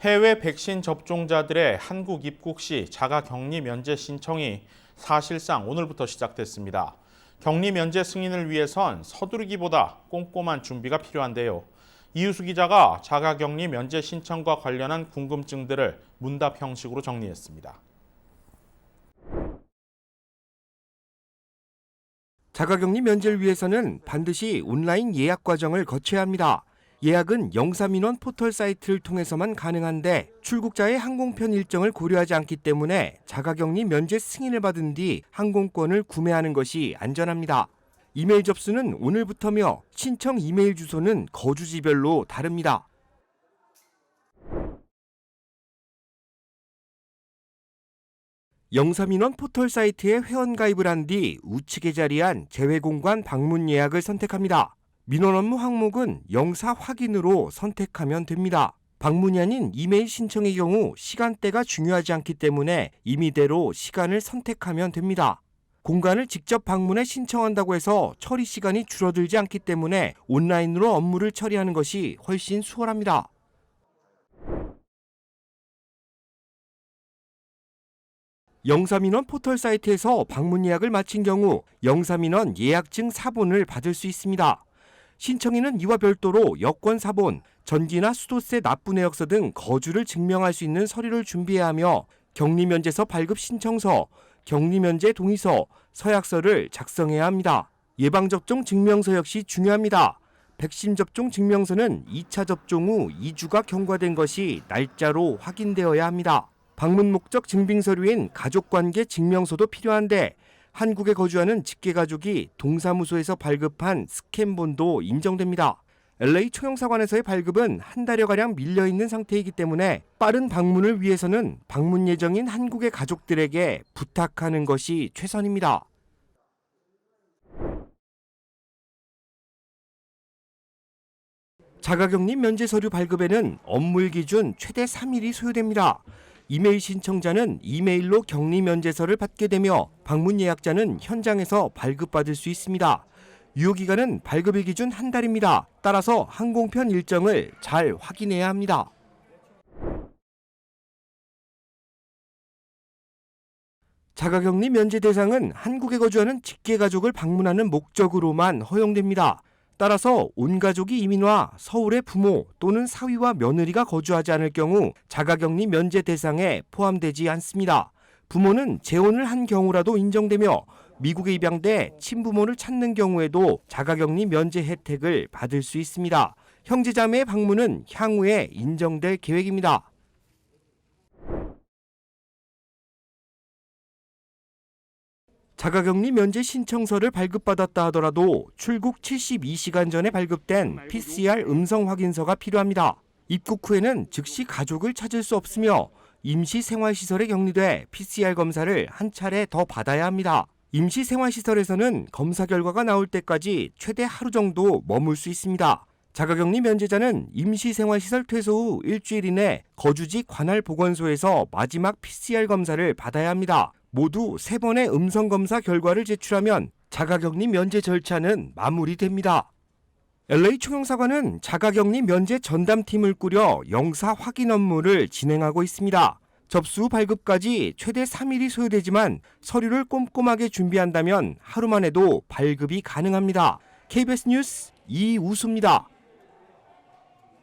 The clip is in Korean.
해외 백신 접종자들의 한국 입국 시 자가격리 면제 신청이 사실상 오늘부터 시작됐습니다. 격리 면제 승인을 위해선 서두르기보다 꼼꼼한 준비가 필요한데요. 이유수 기자가 자가격리 면제 신청과 관련한 궁금증들을 문답 형식으로 정리했습니다. 자가격리 면제를 위해서는 반드시 온라인 예약 과정을 거쳐야 합니다. 예약은 영사민원 포털 사이트를 통해서만 가능한데 출국자의 항공편 일정을 고려하지 않기 때문에 자가격리 면제 승인을 받은 뒤 항공권을 구매하는 것이 안전합니다. 이메일 접수는 오늘부터며 신청 이메일 주소는 거주지별로 다릅니다. 영사민원 포털 사이트에 회원가입을 한 뒤 우측에 자리한 재외공관 방문 예약을 선택합니다. 민원 업무 항목은 영사 확인으로 선택하면 됩니다. 방문이 아닌 이메일 신청의 경우 시간대가 중요하지 않기 때문에 임의대로 시간을 선택하면 됩니다. 공간을 직접 방문해 신청한다고 해서 처리 시간이 줄어들지 않기 때문에 온라인으로 업무를 처리하는 것이 훨씬 수월합니다. 영사민원 포털 사이트에서 방문 예약을 마친 경우 영사민원 예약증 사본을 받을 수 있습니다. 신청인은 이와 별도로 여권 사본, 전기나 수도세 납부 내역서 등 거주를 증명할 수 있는 서류를 준비해야 하며 격리면제서 발급 신청서, 격리면제 동의서, 서약서를 작성해야 합니다. 예방접종 증명서 역시 중요합니다. 백신 접종 증명서는 2차 접종 후 2주가 경과된 것이 날짜로 확인되어야 합니다. 방문 목적 증빙 서류인 가족관계 증명서도 필요한데 한국에 거주하는 직계가족이 동사무소에서 발급한 스캔본도 인정됩니다. LA 총영사관에서의 발급은 한 달여가량 밀려있는 상태이기 때문에 빠른 방문을 위해서는 방문 예정인 한국의 가족들에게 부탁하는 것이 최선입니다. 자가격리 면제 서류 발급에는 업무일 기준 최대 3일이 소요됩니다. 이메일 신청자는 이메일로 격리 면제서를 받게 되며 방문 예약자는 현장에서 발급받을 수 있습니다. 유효기간은 발급일 기준 한 달입니다. 따라서 항공편 일정을 잘 확인해야 합니다. 자가격리 면제 대상은 한국에 거주하는 직계가족을 방문하는 목적으로만 허용됩니다. 따라서 온 가족이 이민와 서울의 부모 또는 사위와 며느리가 거주하지 않을 경우 자가격리 면제 대상에 포함되지 않습니다. 부모는 재혼을 한 경우라도 인정되며 미국에 입양돼 친부모를 찾는 경우에도 자가격리 면제 혜택을 받을 수 있습니다. 형제자매의 방문은 향후에 인정될 계획입니다. 자가격리 면제 신청서를 발급받았다 하더라도 출국 72시간 전에 발급된 PCR 음성 확인서가 필요합니다. 입국 후에는 즉시 가족을 찾을 수 없으며 임시생활시설에 격리돼 PCR 검사를 한 차례 더 받아야 합니다. 임시생활시설에서는 검사 결과가 나올 때까지 최대 하루 정도 머물 수 있습니다. 자가격리 면제자는 임시생활시설 퇴소 후 일주일 이내 거주지 관할보건소에서 마지막 PCR 검사를 받아야 합니다. 모두 3번의 음성검사 결과를 제출하면 자가격리 면제 절차는 마무리됩니다. LA 총영사관은 자가격리 면제 전담팀을 꾸려 영사 확인 업무를 진행하고 있습니다. 접수 후 발급까지 최대 3일이 소요되지만 서류를 꼼꼼하게 준비한다면 하루만 해도 발급이 가능합니다. KBS 뉴스 이우수입니다.